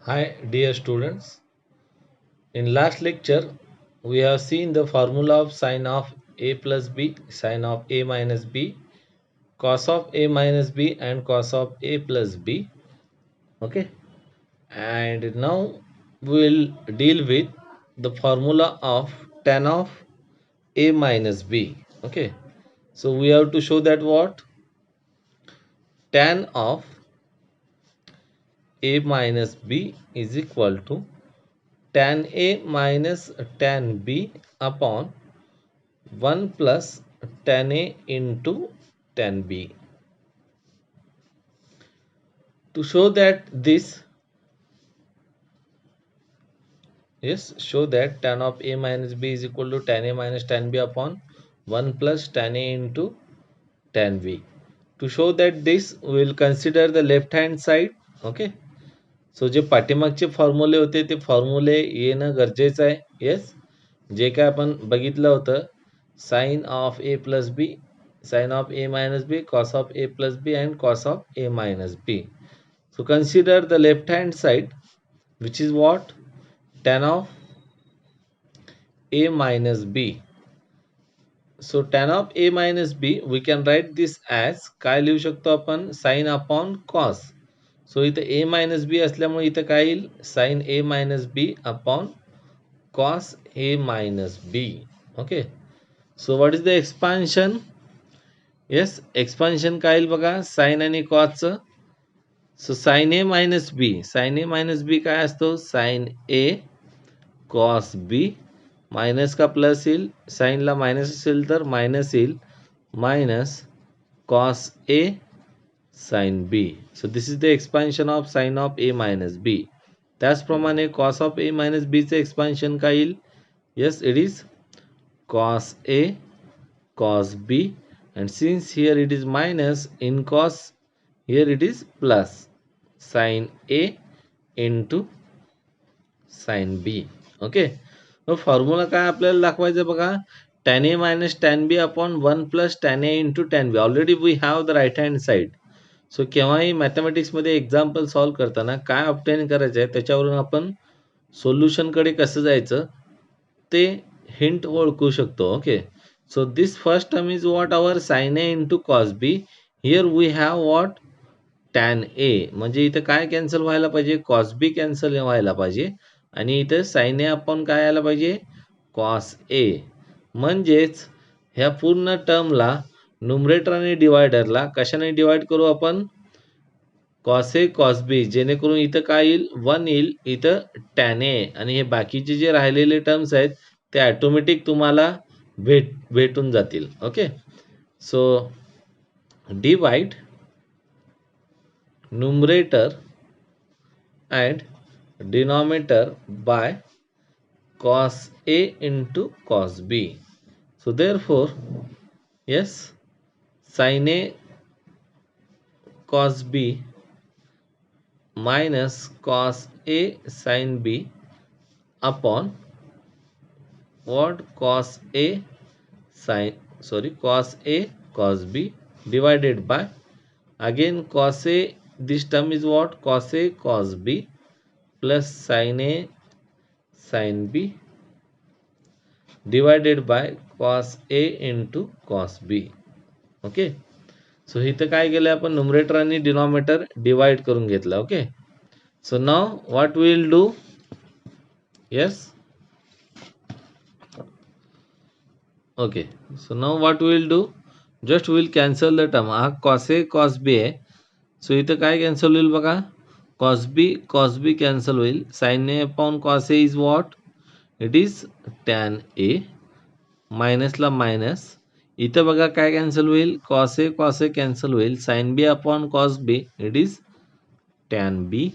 Hi, dear students. In last lecture, we have seen the formula of sine of a plus b, sine of a minus b, cos of a minus b, and cos of a plus b. Okay, and now we will deal with the formula of tan of a minus b. Okay, so we have to show that what tan of a minus b is equal to tan a minus tan b upon 1 plus tan A into tan B. To show that this, yes, show that tan of A minus B is equal to tan A minus tan B upon 1 plus tan A into tan B. To show that this, we will consider the left hand side. Okay. सो जे पाठीमागचे फॉर्म्युले होते ते फॉर्म्युले येणं गरजेचं आहे. Yes, जे काय आपण बघितलं होतं, sine of A plus B, sine of A minus B, cos of A plus B and cos of A minus B. So consider the left hand side, which is what? Tan of a minus b. So tan of a minus b, we can write this as काय लिहू शकतो आपण? Sin upon cos. So इथे a minus b असल्यामुळे इथे काय येईल? Sin a minus b upon cos a minus b. Okay. So what is the expansion? Yes, expansion काय येईल बघा? Sin आणि cos चं. So sin a minus b. Sin a minus b काय असतो? Sin a cos b minus का plus येईल, साईनला मायनस असेल तर मायनस येईल, minus cos A sine B. So this is the expansion of sine of A minus B. त्याचप्रमाणे cos of A minus बीचे एक्सपान्शन काय येईल? Yes, it is cos A cos b, and since here it is minus in cos, here it is plus sin a into sin b. Okay, मग formula काय आपल्याला दाखवायचं बघा, tan a minus tan b upon 1 plus tan a into tan b. Already we have the right hand side. So केव्हाही मॅथमॅटिक्समध्ये example solve करताना काय obtain करायचं आहे त्याच्यावरून आपण सोल्युशनकडे कसं जायचं ते हिंट ओळखू शकतो. Okay, so this first term is what our sine A into cos B. Here we have what tan A, म्हणजे इथं काय कॅन्सल व्हायला पाहिजे? कॉस बी कॅन्सल व्हायला पाहिजे आणि इथं साइन ए आपण काय आला पाहिजे? Cos A. म्हणजेच ह्या पूर्ण टर्मला न्यूमरेटर आणि डिवायडरला कशाने डिवाइड करू आपण? कॉस ए कॉस बी, जेणेकरून इथं काय येईल? 1 येईल, इथं टॅन ए, आणि हे बाकीचे जे राहिलेले टर्म्स आहेत ते ऑटोमॅटिक तुम्हाला भेटून जातील. Okay, so divide numerator and denominator by cos a into cos b. So therefore, yes, sin a cos b minus cos a sin b upon what? Cos a cos a cos b divided by, again cos a, this term is what? Cos a cos b plus sin a sin b divided by cos a into cos b. Okay, so इथं काय केलं आपण? Numerator आणि denominator divide करून घेतलं. Okay, so now what we will do? Yes, okay, so now what we will do? Just will cancel the term. हा cos A cos B आहे, so इथं काय कॅन्सल होईल बघा? कॉस बी कॅन्सल होईल. Sine A upon cos A is what? It is tan A, मायनसला minus. इथं बघा काय कॅन्सल होईल? कॉस ए कॅन्सल होईल. Sine B upon cos B, it is tan B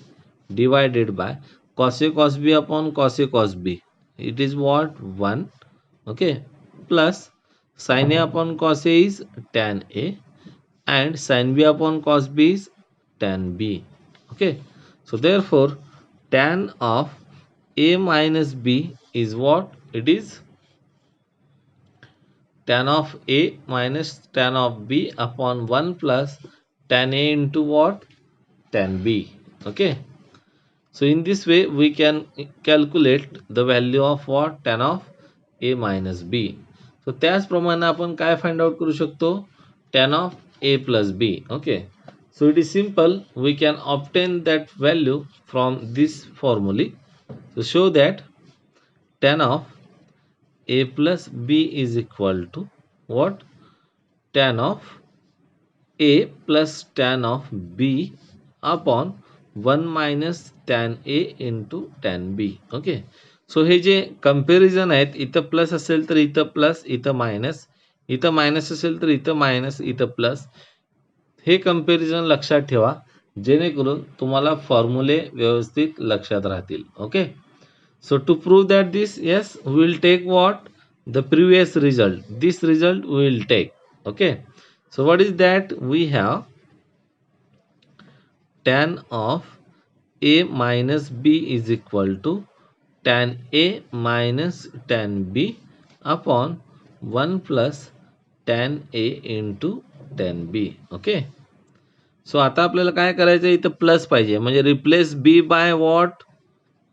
divided by cos B upon cos B, it is what? 1. Okay, plus sin a upon cos a is tan a and sin b upon cos b is tan b. Okay, so therefore tan of a minus b is what? It is tan of a minus tan of b upon 1 plus tan a into what? Tan b. Okay, So in this way we can calculate the value of what, tan of a minus b. So त्याचप्रमाणे आपण काय find out करू शकतो, tan of a plus b. Okay, so it is simple, we can obtain that value from this formula. So show that tan of a plus b is equal to what, tan of a plus tan of b upon 1 minus tan a into tan b. Okay, so हे जे comparison आहेत, इथं plus असेल तर इथं plus, इथं minus, इथं minus असेल तर इथं मायनस, इथं प्लस, हे कंपॅरिझन लक्षात ठेवा, जेणेकरून तुम्हाला फॉर्म्युले व्यवस्थित लक्षात राहतील. Okay, so to prove that this, yes, we will take what, the previous result, this result we will take. Okay, so what is that, we have tan of a minus b is equal to tan a minus tan b upon 1 plus tan a into tan b. Okay, so आता आपल्याला काय करायचं, इथं plus पाहिजे, म्हणजे replace b by what,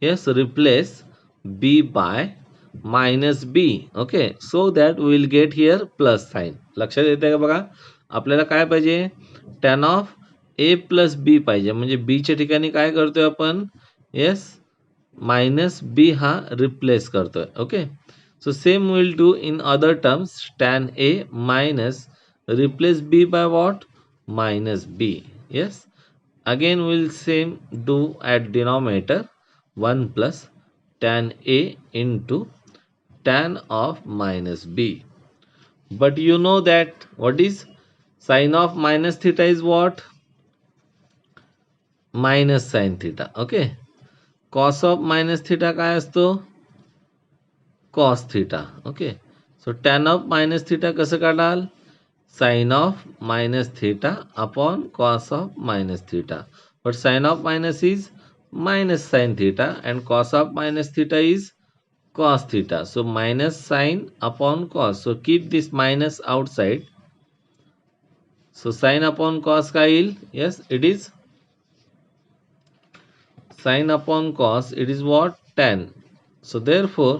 yes, replace b by minus b. Okay, so that we will get here plus sine. लक्षात येते का बघा, आपल्याला काय पाहिजे, tan of A plus B पाहिजे, म्हणजे बीच्या ठिकाणी काय करतोय आपण, येस, मायनस बी हा रिप्लेस करतोय. Okay, so same will do in other terms, tan A minus replace B by what, minus b. Yes, again we will same do at denominator, 1 plus tan a into tan of minus b. But you know that what is sine of minus theta is what, minus sin theta. Okay, cos of minus theta काय असतो, cos theta. Okay, so tan of minus theta कसं काढाल, sin of minus theta upon cos of minus theta. But sin of minus is minus sin theta and cos of minus theta is cos theta. So minus sin upon cos. So keep this minus outside. So sin upon cos काय येईल, yes, it is sin upon cos, it is what, tan. So therefore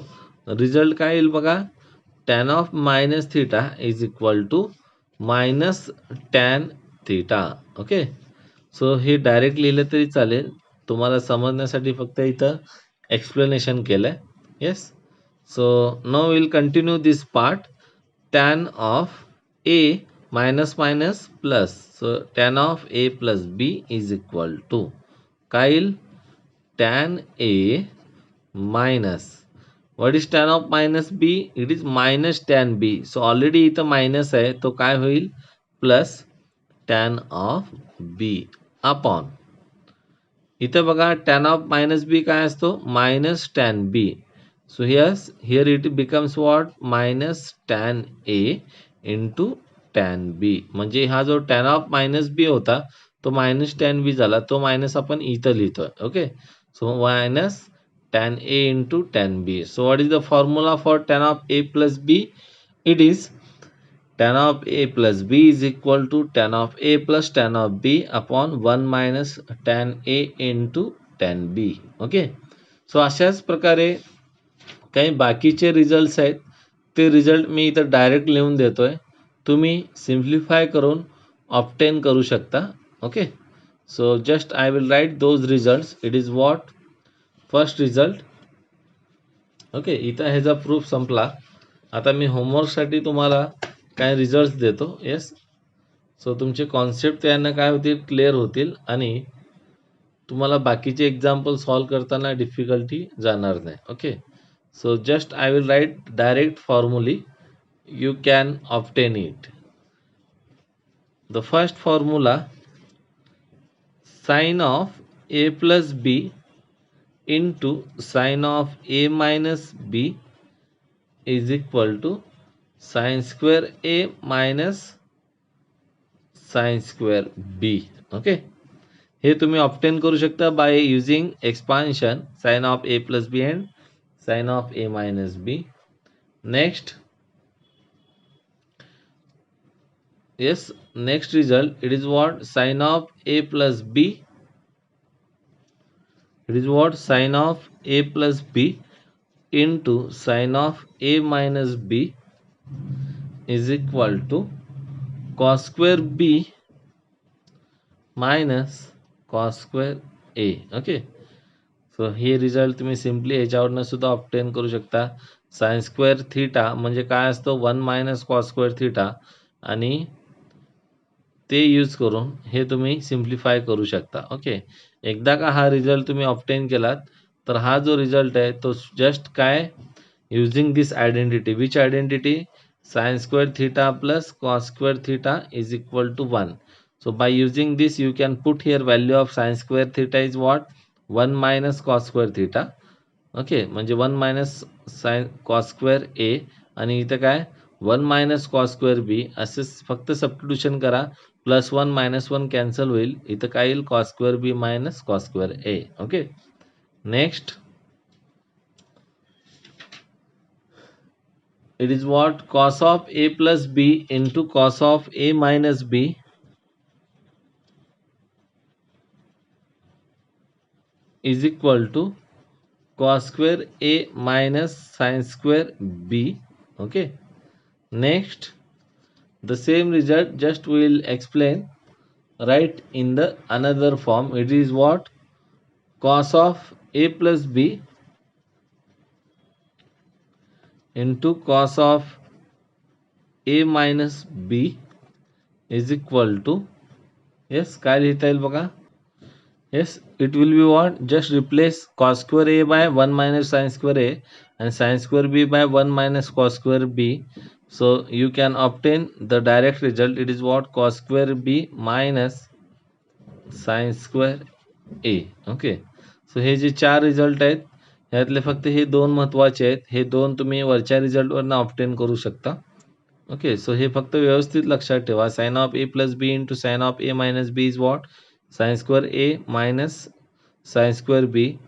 result काय येईल बघा, tan of minus theta is equal to minus tan theta. Okay, so हे direct लिहिलं तरी चालेल, तुम्हाला समजण्यासाठी फक्त इथं एक्सप्लेनेशन केलंय. Yes, so now will continue this part. Tan of A minus minus plus, so tan of A plus b is equal to काय येईल, tan A minus, what is tan of minus b, it is minus tan b. so already इथं minus आहे, तो काय होईल, plus tan of b upon, इथं बघा tan of minus b काय असतो, minus tan b. so here it becomes what, minus tan a into tan b. म्हणजे हा जो tan of minus b होता तो मायनस tan b झाला, तो मायनस आपण इथं लिहितोय. Okay, so minus tan a into tan b. So what is the formula for tan of a plus b? It is tan of a plus b is equal to tan of a plus tan of b upon 1 minus tan a into tan b. Okay, so अशाच प्रकारे काही बाकीचे results आहेत, ते result मी इथं direct लिहून देतोय, तुम्ही सिम्प्लिफाय करून ऑब्टेन करू शकता. Okay, so just I will right those results. It is what, first result. Okay, इथं ह्याचा प्रूफ संपला. आता मी होमवर्कसाठी तुम्हाला काय रिझल्ट्स देतो. येस, सो तुमचे कॉन्सेप्ट त्यानं काय होतील, क्लिअर होतील आणि तुम्हाला बाकीचे एक्झाम्पल सॉल्व करताना डिफिकल्टी जाणार नाही. Okay, so just I will write direct formulae, you can obtain it. The first formula, sine of A plus b into sine of a minus b is equal to sin square a minus sin square b. Okay, हे तुम्ही obtain करू शकता by using expansion sin of a plus b and sin of a minus b. Next, yes, next result, it is what, sin of a plus b It is what? Sine of a plus b into sine of a minus b is equal to cos square b minus cos square a. Okay, so हे result तुम्ही simply ह्याच्यावरनं सुद्धा obtain करू शकता. Sine square theta म्हणजे काय असतं? 1 minus cos square theta, आणि ते यूज करून हे तुम्ही सिम्प्लिफाय करू शकता. ओके, एकदा का हा रिझल्ट तुम्ही ऑब्टेन केलात तर हा जो रिझल्ट आहे तो जस्ट काय, using this identity. Which identity? Sin square theta plus cos square theta is equal to 1. So by using this you can put here value of sin square theta is what? 1 minus cos square theta. Okay, म्हणजे 1 minus sine cos square ए, आणि इथं काय 1 minus cos square B, असे फक्त substitution करा. +1 -1 cancel होईल. इथं काय येईल? Cos square b minus cos square a. Okay, next it is what? Cos of a plus b into cos of a minus b is equal to cos square a minus sin square b. Okay, next the same result just we will explain right in the another form. It is what? Cos of a plus b into cos of a minus b is equal to, yes, काय लिहिता येईल बघा? Yes, it will be what? Just replace cos square a by 1 minus sin square a and sin square b by 1 minus cos square b. So you can obtain the direct result. It is what? Cos square b minus sin square a. Okay. So हे जे चार result आहेत ह्यातले फक्त हे दोन महत्वाचे आहेत. हे दोन तुम्ही वरच्या रिझल्टवरनं obtain करू शकता. ओके, सो हे फक्त व्यवस्थित लक्षात ठेवा. Sine of A plus b into sine of A minus b is what? Sine square a minus sine square b.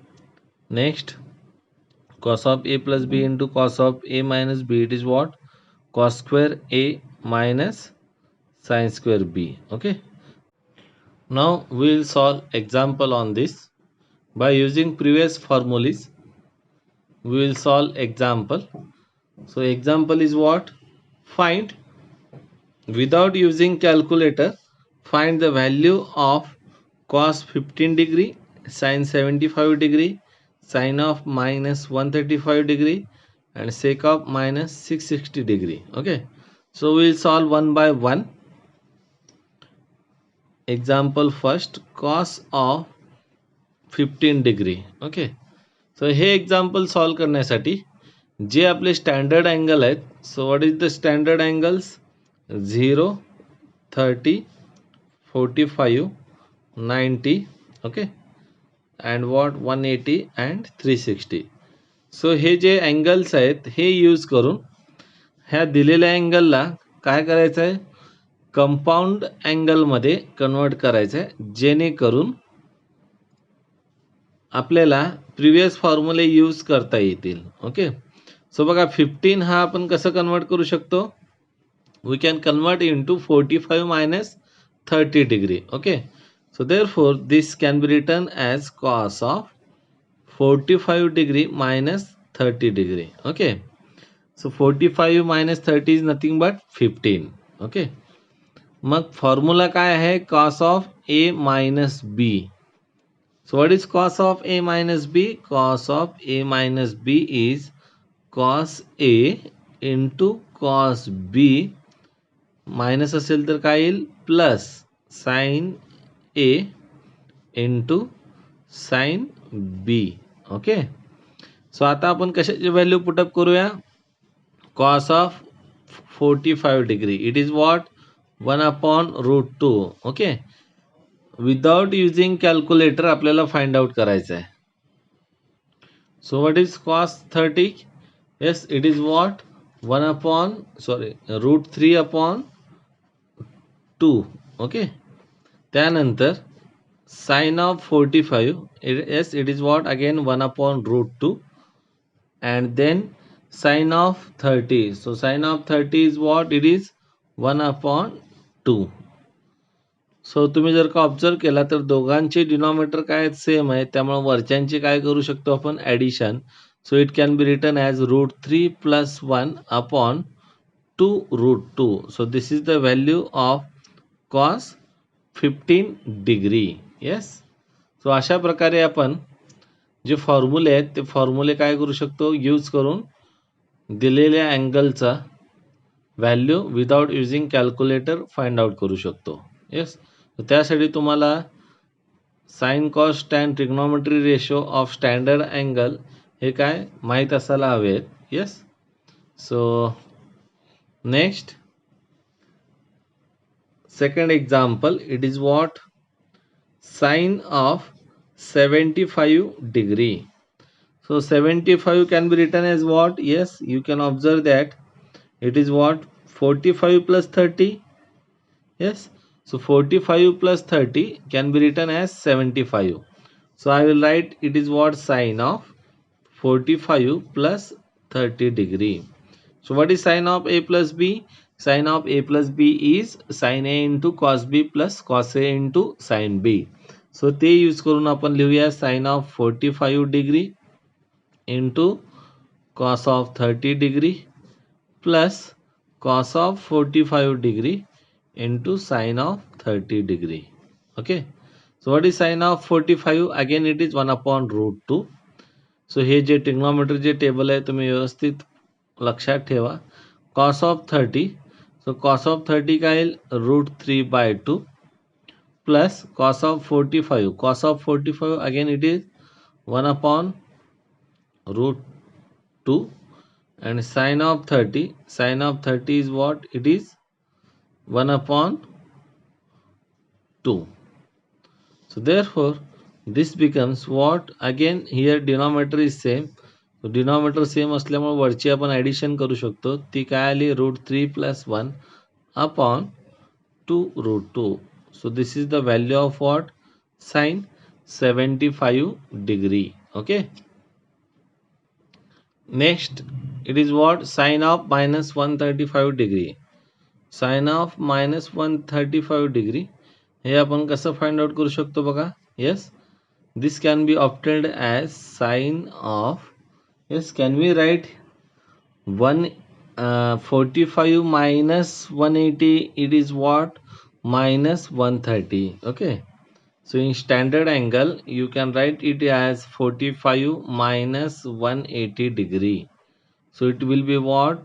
Next cos of a plus b into cos of a minus b, it is what? Cos square a minus sin square b. Okay, now we will solve example on this by using previous formulas. We will solve example. So example is what? Find, without using calculator, find the value of cos 15 degree, sin 75 degree, sin of minus 135 degree, and sec of minus 660 degree. Okay, so we will solve one by one. Example first, cos of 15 degree. Okay, so hey example solve करण्यासाठी जे आपले standard angle आहेत, so what is the standard angles? 0, 30, 45, 90. Okay, and what? 180 and 360. So हे जे angles आहेत हे use करून ह्या दिलेल्या अँगलला काय करायचं आहे? कंपाऊंड अँगलमध्ये कन्वर्ट करायचं आहे, जेणेकरून आपल्याला प्रिव्हियस फॉर्म्युले यूज करता येतील. ओके, सो बघा 15 हा आपण कसं कन्वर्ट करू शकतो? We can convert into 45 minus 30 degree. Okay, so therefore this can be written as cos of 45 degree minus 30 degree. Okay, so 45 minus 30 is nothing but 15. Okay, mug formula काय आहे? cos of a minus b. So what is cos of a minus b? Cos of a minus b is cos a into cos b minus असेल तर काय येईल? Plus sign A into sine B. Okay, so आता आपण कशाची value put up करूया? Cos of 45 degree, it is what? 1/√2. Okay, without using calculator आपल्याला find out करायचं आहे. So what is cos 30? Yes, it is what? √3/2. Okay, त्यानंतर sign of 45, yes, it is what? Again 1/√2, and then sin of 30. So sin of 30 is what? It is 1/2. सो तुम्ही जर का observe केला तर दोघांचे डिनॉमिनेटर काय आहेत, सेम आहे. त्यामुळे वरच्यांचे काय करू शकतो आपण, addition. So it can be written as √3 + 1 upon 2√2. So this is the value of cos 15 degree. Yes. So अशा प्रकारे आपण जे फॉर्म्युले आहेत ते फॉर्म्युले काय करू शकतो, यूज करून दिलेल्या अँगलचा value without using calculator find out करू शकतो. येस. त्यासाठी तुम्हाला sine cos tan trigonometry ratio of standard angle हे काय माहीत असायला हवेत. Yes. So next second example, it is what, sine of 75 degree. So 75 can be written as what, yes, you can observe that it is what, 45 plus 30. Yes, so 45 plus 30 can be written as 75. So I will write it is what, sine of 45 plus 30 degree. So what is sine of a plus b? Sine of a plus b is sin a into cos b plus cos a into sin b. So ते use करून आपण लिहूया sin of 45 degree into cos of 30 degree plus cos of 45 degree into sin of 30 degree. Okay. So what is sin of 45? Again it is 1 upon √2. So हे जे trigonometry जे table आहे तुम्ही व्यवस्थित लक्षात ठेवा. Cos of 30, so cos of 30 काय येईल, √3/2 plus cos of 45. Cos of 45 again it is 1 upon √2 and sin of 30. Sin of 30 is what? It is 1 upon 2. So therefore this becomes what, again here denominator is same. So denominator same असल्यामुळे वरची आपण addition करू शकतो. ती काय आली, √3 + 1 upon 2√2. So this is the value of what, sin 75 degree. Okay. Next it is what, sin of -135 degree. Sin of -135 degree हे आपण कसं फाइंड आउट करू शकतो बघा. Yes, this can be obtained as sine of, yes, can we write 45 minus 180, it is what, -130. Okay. So in standard angle you can write it as 45 minus 180 degree. So it will be what,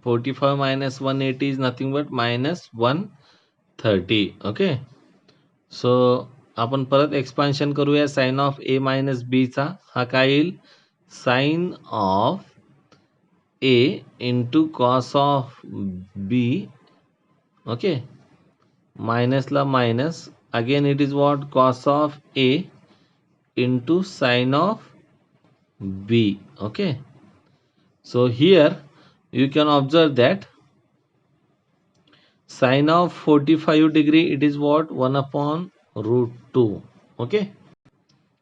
45 minus 180 is nothing but -130. Okay. सो आपण परत expansion करूया sign of A minus बीचा. हा काय येईल, sine of A into cos of B. Okay. मायनसला minus, again it is what, cos of A into sine of B. Okay. So here you can observe that sin of 45 degree it is what, 1 upon √2. Okay.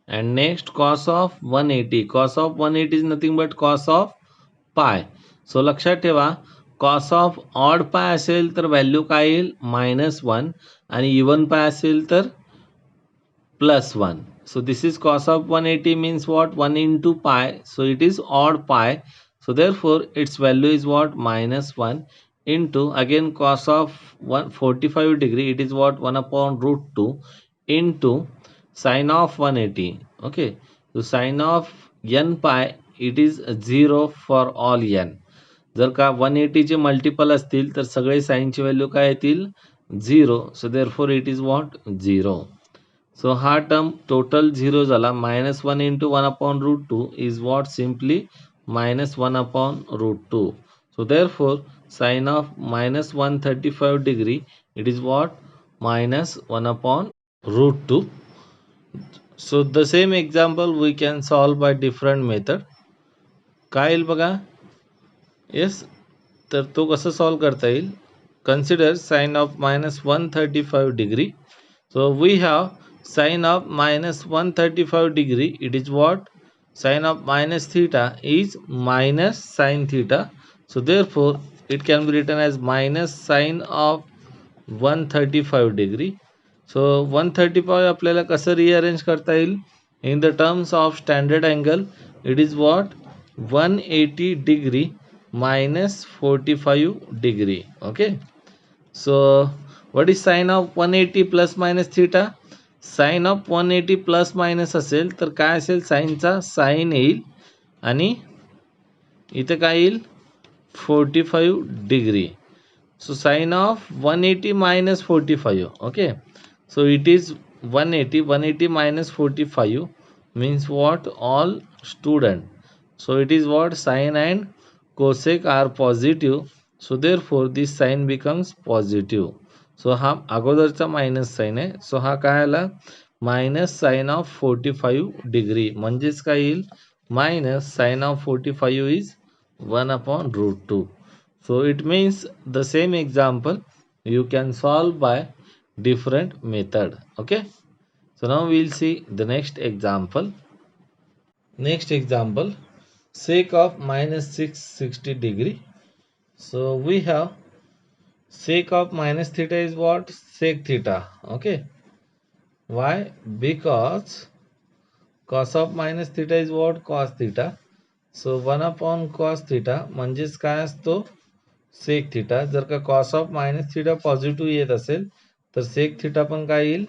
And next cos of 180. Cos of 180 is nothing but cos of pi. So लक्षात ठेवा, cos of odd pi असेल तर value काय येईल, -1 आणि even पाय असेल तर +1. So this is cos of 180 means what, 1 into pi. So it is odd pi. So therefore its value is what, -1 into again cos of 45 degree it is what, 1 upon √2 into sin of 180. Okay. So sin of n pi it is 0 for all n. जर का 180 चे multiple असतील तर सगळे साइनची value काय येतील, 0. सो therefore it is what, 0. सो हा term total 0 झाला. -1 into 1 upon √2 is what, simply -1 upon √2. So therefore sin of -135 degree it is what, -1 upon √2. So the same example we can solve by different method. काय येईल बघा. Yes, तर तो कसं solve करता येईल, consider sine of -135 degree. So we have sin of -135 degree it is what, sin of minus theta is minus sin theta. So therefore it can be written as minus sin of 135 degree. सो 135 आपल्याला कसं rearrange करता येईल in the terms of standard angle it is what 180 degree minus 45 degree. Okay, so what is sine of 180 plus minus theta? Sine of 180 plus minus असेल तर काय असेल साईनचा sign येईल आणि इथे काय येईल 45 degree. So sine of 180 minus 45. Okay, so it is 180 minus 45 means what? All student. So it is what? Sine and cosec are positive. So therefore this sign becomes positive. So हा अगोदरचा minus sign आहे. सो हा काय आला minus sine of 45 degree म्हणजेच काय येईल minus sine of 45 is 1/√2. So it means the same example you can solve by different method. Okay, so now we'll see the next example. Next example, sec of minus 660 degree. So we have sec of minus theta is what? Sec theta. Okay, why? Because cos of minus theta is what? Cos theta. So 1/cos theta म्हणजेच काय असतो सेक theta. जर का cos of minus theta positive येत असेल तर sec theta पण काय येईल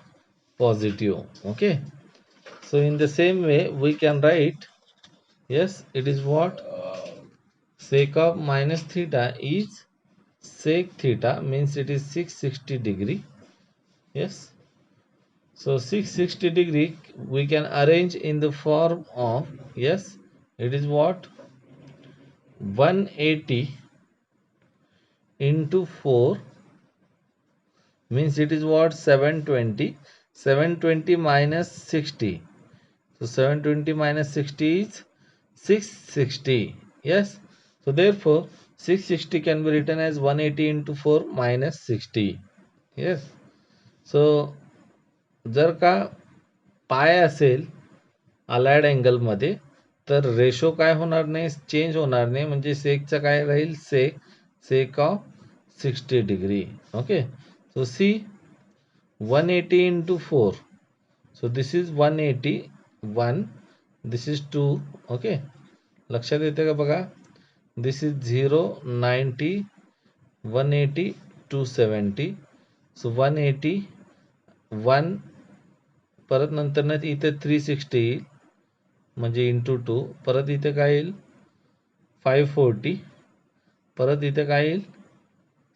positive. Okay, so in the same way we can write yes it is what sec of minus theta is sec theta means it is 660 degree. Yes, so 660 degree we can arrange in the form of yes it is what 180 into 4 means it is what 720 minus 60. So 720 minus 60 is 660. Yes, so therefore 660 can be written as 180 into 4 minus 60. Yes, so जर का पाय असेल allied angle मध्ये तर ratio काय होणार नाही change होणार नाही म्हणजे सेकचा काय राहील sec of 60 degree. Okay, so see 180 into 4. So this is 180 1, this is 2. Okay, लक्षात येते का बघा this is 0 90 180 270. So 180 1 परत नंतर ना इथे 360 येईल म्हणजे इंटू 2 परत इथे काय येईल 540 परत इथे काय येईल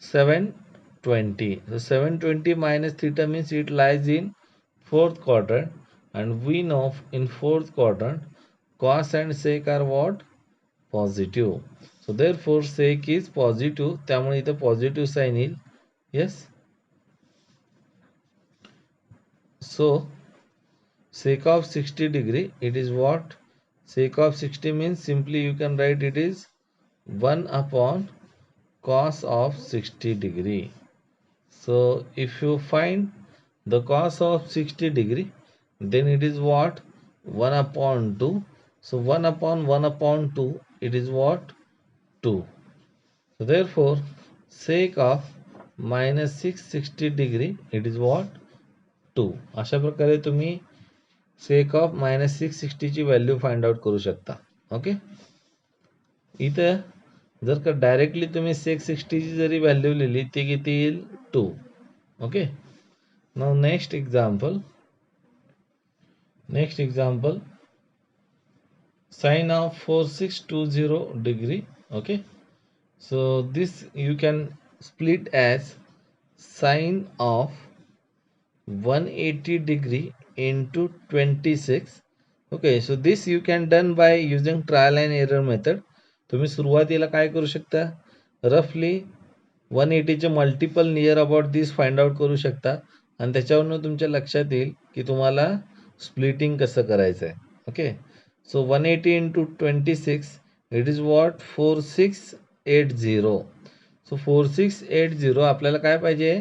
720. So 720 minus theta means it lies in fourth quadrant and we know in fourth quadrant cos and sec are what? Positive. So therefore sec is positive त्यामुळे इथे पॉझिटिव्ह साइन येईल. Yes, so sec of 60 degree it is what? Sec of 60 means simply you can write it is 1/cos of 60 degree. So if you find the cos of 60 degree then it is what 1/2. So 1/1/2 it is what 2. So therefore sec of minus 660 degree it is what 2. अशा प्रकारे तुम्ही sec of minus 660 ची value find out करू शकता. Okay, इथे जर का directly तुम्ही sec 60 ची जरी व्हॅल्यू लिहिली ती किती येईल 2. Okay, now next example sine of 4620 degree. Okay, so this you can split as sine of 180 degree into 26. Okay, so this you can done by using trial and error method. तुम्ही सुरुवातीला काय करू शकता रफली 180 चे multiple near about this find out करू शकता आणि त्याच्यावरून तुमच्या लक्षात येईल की तुम्हाला स्प्लिटिंग कसं करायचं आहे. Okay, so 180 into 26 it is what 4680. सो 4680 आपल्याला काय पाहिजे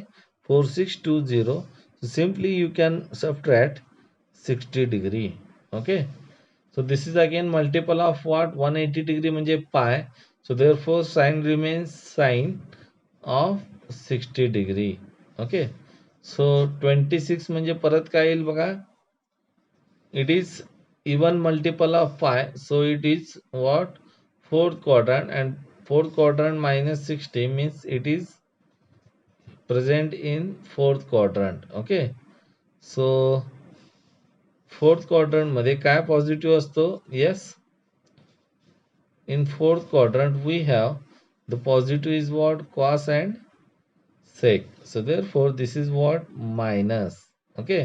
4620. So simply you can subtract 60 degree. Okay, so this is again multiple of what 180 degree म्हणजे pi. So therefore sine remains sine of 60 degree. Okay, सो 26 म्हणजे परत काय येईल बघा, it is even multiple of pi, so it is what, fourth quadrant, and fourth quadrant minus 60 means it is present in fourth quadrant. Okay, so fourth quadrant मध्ये काय positive असतो? Yes, in fourth quadrant we have the positive is what, cos and sec, so therefore this is what, minus. Okay,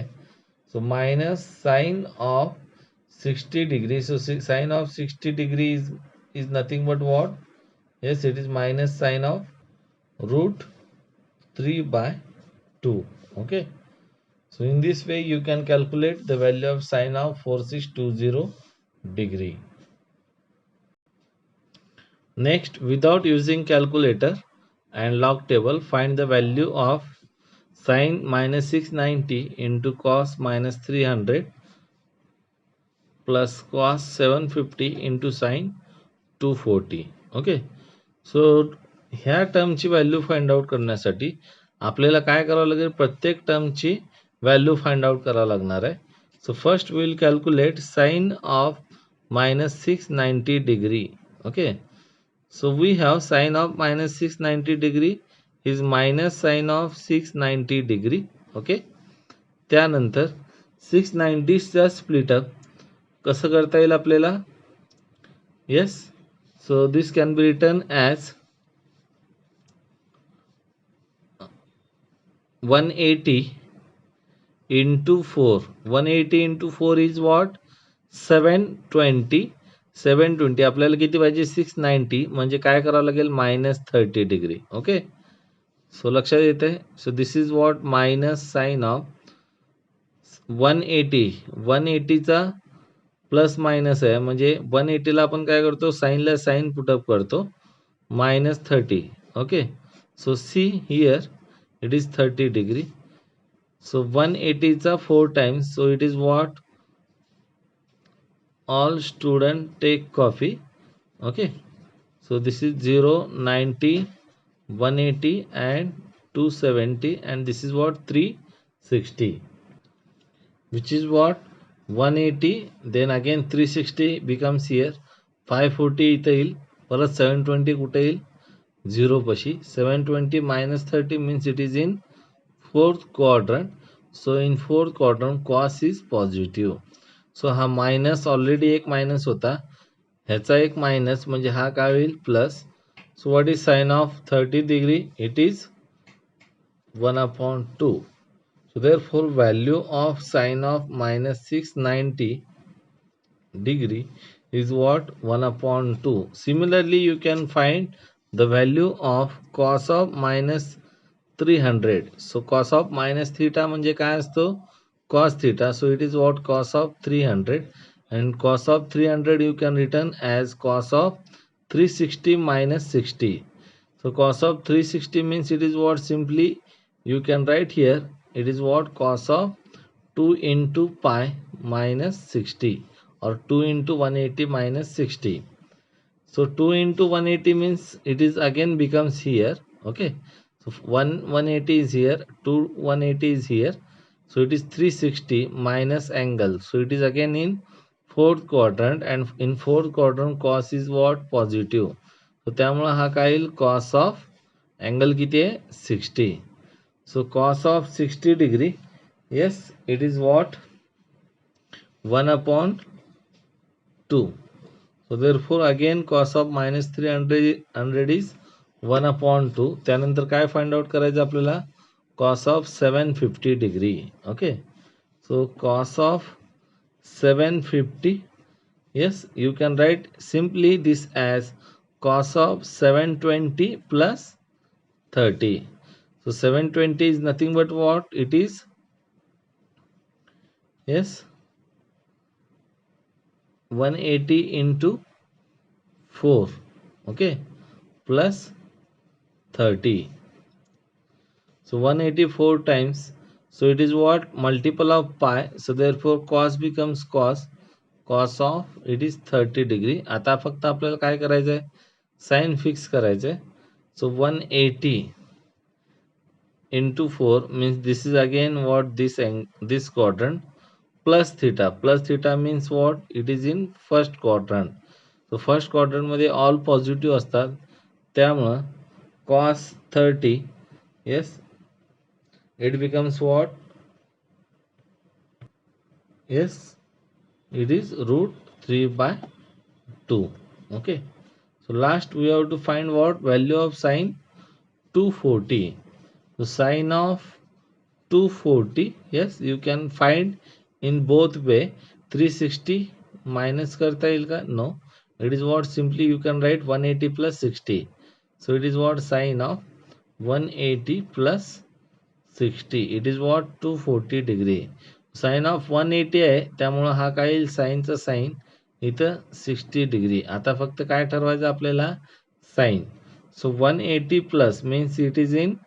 so minus sine of 60 degrees. So sine of 60 degrees is nothing but what? Yes, it is minus sine of root 3 by 2. Okay, so in this way you can calculate the value of sine of 4620 degree. Next, without using calculator and log table, find the value of sine minus 690 into cos minus 300 plus cos 750 into sine 240. Okay, सो ह्या टर्मची value find out करण्यासाठी आपल्याला काय करावं लागेल, प्रत्येक टर्मची value find out करावं लागणार आहे. So first will calculate sine of minus 690 degree. Okay, so we have sine of minus 690 degree is minus sine of 690 degree. Okay, त्यानंतर 690 चा स्प्लिट अप कसं करता येईल आपल्याला? Yes, so this can be written as 180 into 4. 180 into 4 is what? 720. 720 आपल्याला किती पाहिजे? 690, म्हणजे काय करावं लागेल? Minus 30 degree. ओके, सो लक्षात येते. So this is what, minus sine of 180. 180चा प्लस मायनस आहे, म्हणजे 180ला आपण काय करतो? साईनला साईन पुटअप करतो, minus 30. Okay, so see here it is 30 degree. So 180 is 4 times, so it is what? All student take coffee. Okay, so this is 0, 90, 180 and 270, and this is what, 360, which is what, 180, then again 360 becomes here, 540 इथं येईल, परत 720 कुठे येईल? 0 पाशी. 720 minus 30 means it is in fourth quadrant. So in fourth quadrant cos is positive. So हा minus already एक minus होता, ह्याचा एक मायनस म्हणजे हा काय होईल? Plus. So what is sine of 30 degree? It is 1/2. So therefore value of sine of minus 690 degree is what? 1/2. Similarly you can find the value of cos of minus 300. So cos of minus theta म्हणजे काय असतो? Cos theta. So it is what? Cos of 300, and cos of 300 you can written as cos of 360 minus 60. So cos of 360 means it is what? Simply you can write here, it is what? Cos of 2 into pi minus 60, or 2 into 180 minus 60. So 2 into 180 means it is again becomes here. Okay, so 180 is here, 2 180 is here, so it is 360 minus angle, so it is again in fourth quadrant, and in fourth quadrant cos is what? Positive. So त्यामुळे हा काय येईल? cos of angle किती आहे? 60. So cos of 60 degree, yes, it is what? 1/2. So therefore again cos of minus 300 is 1/2. त्यानंतर काय find out करायचं आपल्याला? cos of 750 degree. Okay, so cos of 750, yes, you can write simply this as cos of 720 plus 30. So 720 is nothing but what? It is, yes, 180 into 4. Okay, plus 30. So 184 times, so it is what? Multiple of pi, so therefore cos becomes cos of it is 30 degree. आता फक्त आपल्याला काय करायचं आहे? Sign fix करायचं आहे. सो 180 into 4 means this is again what this quadrant plus theta. Plus theta means what? It is in first quadrant. So first quadrant मध्ये all positive असतात, त्यामुळं cos 30, yes, it becomes what? Yes, it is root 3 by 2. Okay. So last we have to find what? Value of sine 240. So sine of 240, yes, you can find in both way. 360 minus करता येईल का? No. It is what? Simply you can write 180 plus 60. So it is what? Sine of 180 plus 60. It is what? 240 degree. Sine of 180 आहे, त्यामुळं हा काय येईल? साईनचा sign इथं 60 degree. आता फक्त काय ठरवायचं आपल्याला? Sign. So 180 plus means it is in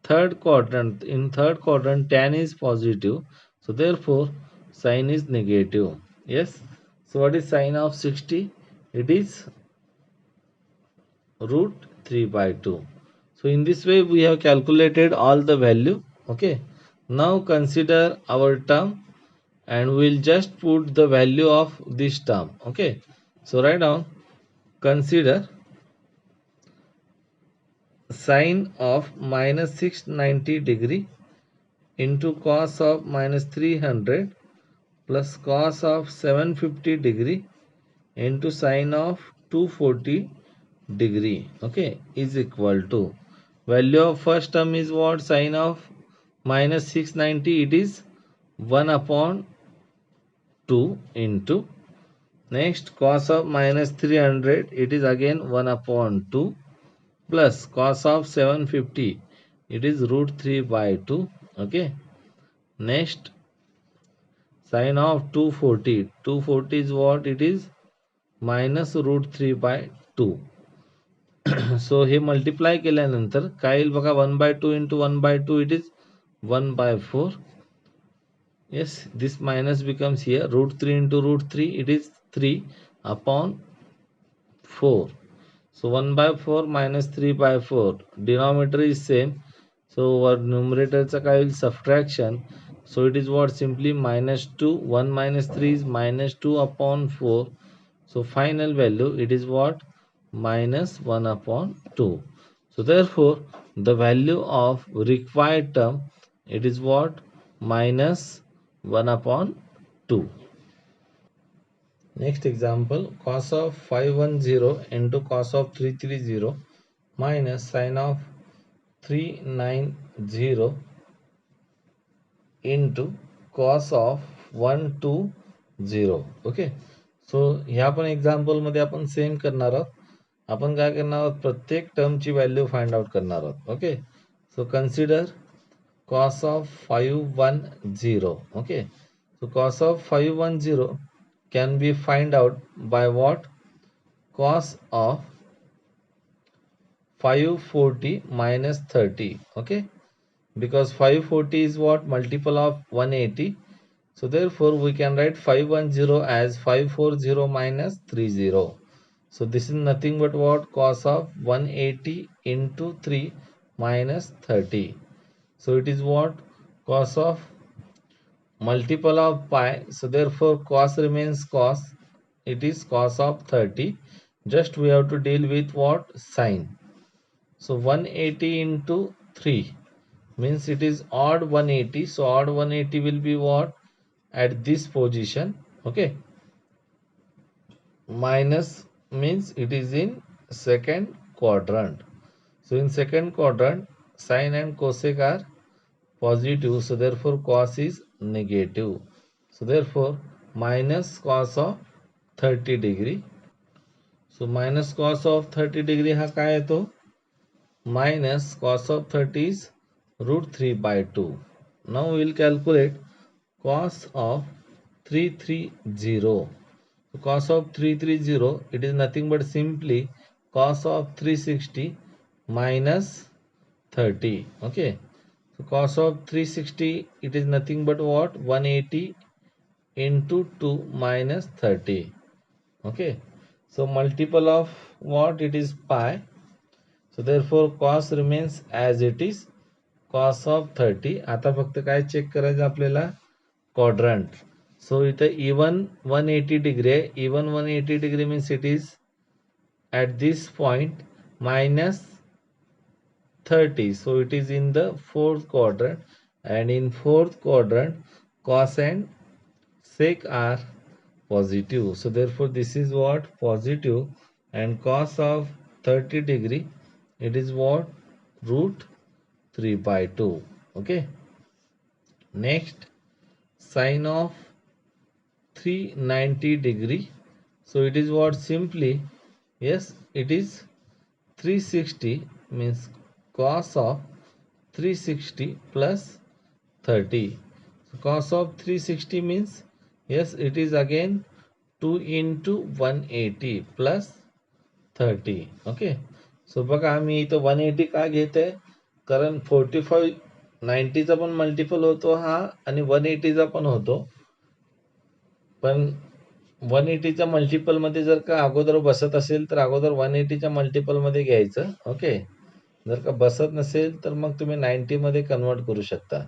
third quadrant. In third quadrant tan is positive, so therefore sine is negative. Yes, so what is sine of 60? It is root 3 by 2. So in this way we have calculated all the value. Okay, now consider our term and we'll just put the value of this term. Okay, so write down, consider sine of minus 690 degree into cos of minus 300 plus cos of 750 degree into sine of 240 degree, okay, is equal to value of first term is what? Sine of minus 690, it is 1 upon 2 into next cos of minus 300, it is again 1 upon 2 plus cos of 750, it is root 3 by 2. Okay, next sine of 240. 240 is what? It is minus root 3 by 2. So hey multiply केल्यानंतर काय येईल बघा? 1 by 2 into 1 by 2, it is 1 by 4. Yes, this minus becomes here. Root 3 into root 3, it is 3 upon 4. So 1 by 4 minus 3 by 4. Denominator is same. So our numerator काय होईल? Subtraction. So it is what? Simply minus 2. 1 minus 3 is minus 2 upon 4. So final value, it is what? Minus 1 upon 2. So therefore the value of required term, it is what? Minus 1 upon 2. Next example, cos of 510 into cos of 330 minus sine of 390 into cos of 120. Okay, सो ह्या पण example मध्ये आपण same करणार आहोत. आपण काय करणार आहोत? प्रत्येक टर्मची व्हॅल्यू फाइंड आउट करणार आहोत. Okay, so consider cos of 510. Okay, so cos of 510 can be find out by what? Cos of 540 minus 30. Okay, because 540 is what? Multiple of 180. So therefore we can write 510 as 540 minus 30. So this is nothing but what? Cos of 180 into 3 minus 30. So it is what? Cos of multiple of pi. So therefore cos remains cos. It is cos of 30. Just we have to deal with what? Sine. So 180 into 3 means it is odd 180. So odd 180 will be what? At this position. Okay, minus means it is in second quadrant. So in second quadrant sine and cosec are positive, so therefore cos is negative. So therefore minus cos of 30 degree. So minus cos of 30 degree हा काय येतो? Minus cos of 30 is root 3 by 2. Now we will calculate cos of 330. So cos of 330, it is nothing but simply cos of 360 minus 30. Okay, so cos of 360, it is nothing but what? 180 into 2 minus 30. Okay, so multiple of what? It is pi. So therefore cos remains as it is. cos of 30. आता फक्त काय check करायचं आपल्याला, quadrant. सो इथं even 180 degree आहे. Even 180 degree means it is at this point minus 30. So it is in the fourth quadrant, and in fourth quadrant cos and sec are positive. So therefore this is what, positive, and cos of 30 degree, it is what, root 3 by 2. Okay, next, sine of 390 degree. So it is what, simply, yes, it is 360, means cos of 360 plus 30. So cos of 360 means, yes, it is again 2 into 180 plus 30. Okay, so बघा आम्ही इथं 180 का घेत आहे, कारण 45 90चा पण multiple होतो हा, आणि 180चा पण होतो. पण 180च्या मल्टिपल मध्ये जर का अगोदर बसत असेल तर अगोदर 180च्या मल्टिपल मध्ये घ्यायचं. ओके, जर का बसत नसेल तर मग तुम्ही 90 मध्ये कन्वर्ट करू शकता.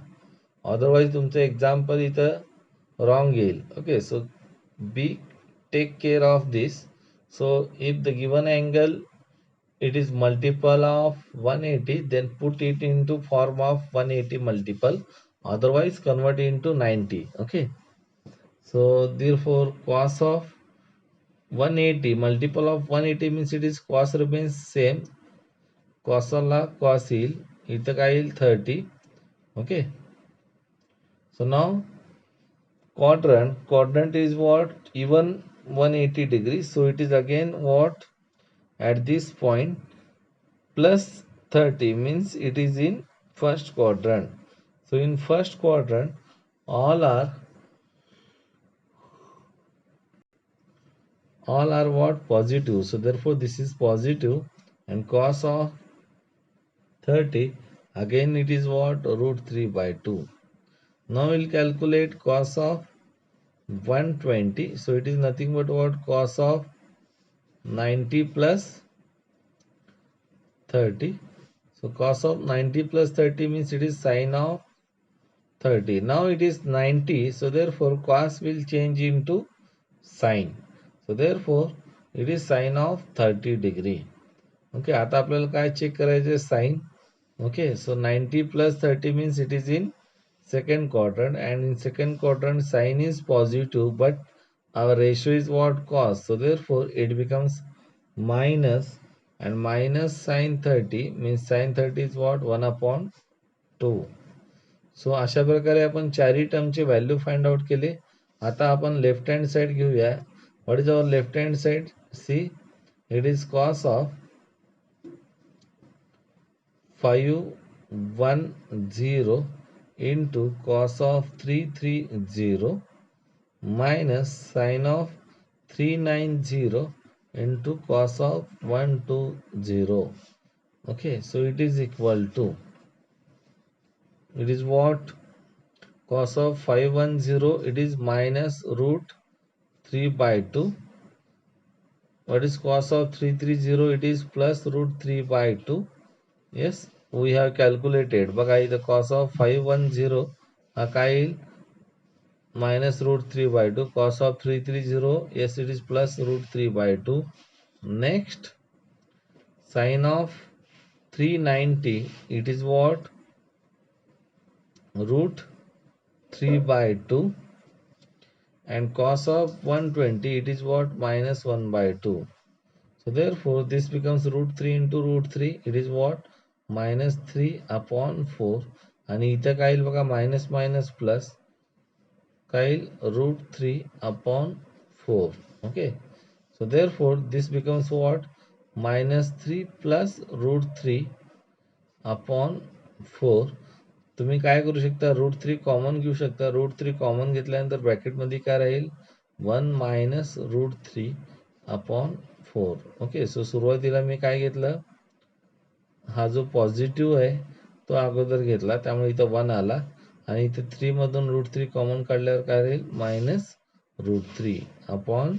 अदरवाइज तुमचं एक्झाम्पल इथं रॉंग येईल. Okay, so be take care of this. So if the given angle it is multiple of 180, then put it into form of 180 multiple, otherwise convert it into 90. Okay, so therefore cos of 180 multiple of 180 means it is cos remains same, cos La cos येईल, इथं काय येईल 30. Okay, so now quadrant is what, even 180 degrees, so it is again what, at this point plus 30 means it is in first quadrant. So in first quadrant all are what, positive. So therefore this is positive, and cos of 30 again it is what, root 3 by 2. Now we'll calculate cos of 120. So it is nothing but what, cos of 90 plus 30. So cos of 90 plus 30 means it is sine of 30. Now it is 90, so therefore cos will change into sine. So therefore it is sine of 30 degree. Okay, आता आपल्याला काय check करायचे, sign. Okay, so 90 plus 30 means it is in second quadrant, and in second quadrant sine is positive, but our ratio is what, cos. So therefore it becomes minus, and minus sine 30 means sine 30 is what, 1 upon 2. सो अशा प्रकारे आपण चारही टर्मचे value find out केले. आता आपण left hand side घेऊया. What is our left hand side, see, it is cos of 510 into cos of 330 minus sin of 390 into cos of 120. Okay, so it is equal to, it is what, cos of 510, it is minus root 3 by 2. What is cos of 330? It is plus root 3 by 2. Yes, we have calculated. बघा इथं cos of 510 हा काय येईल, minus root 3 by 2. Cos of 330, yes, it is plus root 3 by 2. Next, sin of 390, it is what, root 3 by 2, and cos of 120, it is what, minus 1 by 2. So therefore this becomes root 3 into root 3, it is what, minus 3 upon 4. आणि इथं काय येईल बघा, minus minus plus काय येईल, root 3 upon 4. Okay, so therefore this becomes what, minus 3 plus root 3 upon 4. तुम्ही काय करू शकता, रूट 3 कॉमन घेऊ शकता. रूट 3 कॉमन घेतल्यानंतर ब्रॅकेटमध्ये काय राहील, 1 मायनस रूट 3 अपॉन 4. ओके, सो सुरुवातीला मी काय घेतलं, हा जो पॉझिटिव्ह आहे तो अगोदर घेतला, त्यामुळे इथं 1 आला, आणि इथे 3 मधून रूट 3 कॉमन काढल्यावर काय राहील, minus root 3 upon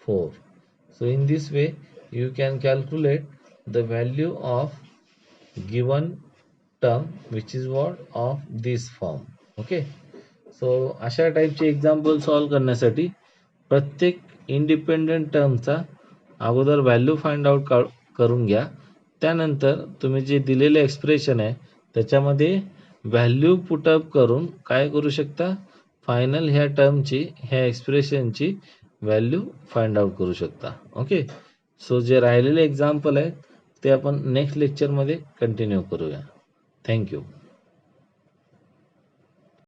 4. So in this way you can calculate the value of given term which is what of this form. Okay, so अशा टाईपचे एक्झाम्पल सॉल्व करण्यासाठी प्रत्येक इंडिपेंडंट टर्मचा अगोदर व्हॅल्यू फाइंड आउट करून घ्या. त्यानंतर तुम्ही जे दिलेले एक्सप्रेशन आहे त्याच्यामध्ये व्हॅल्यू पुटअप करून काय करू शकता, फायनल ह्या टर्मची, ह्या एक्सप्रेशनची व्हॅल्यू फाइंड आउट करू शकता. ओके, सो जे राहिलेले एक्झाम्पल आहेत ते आपण नेक्स्ट लेक्चरमध्ये कंटिन्यू करूया. थँक्यू.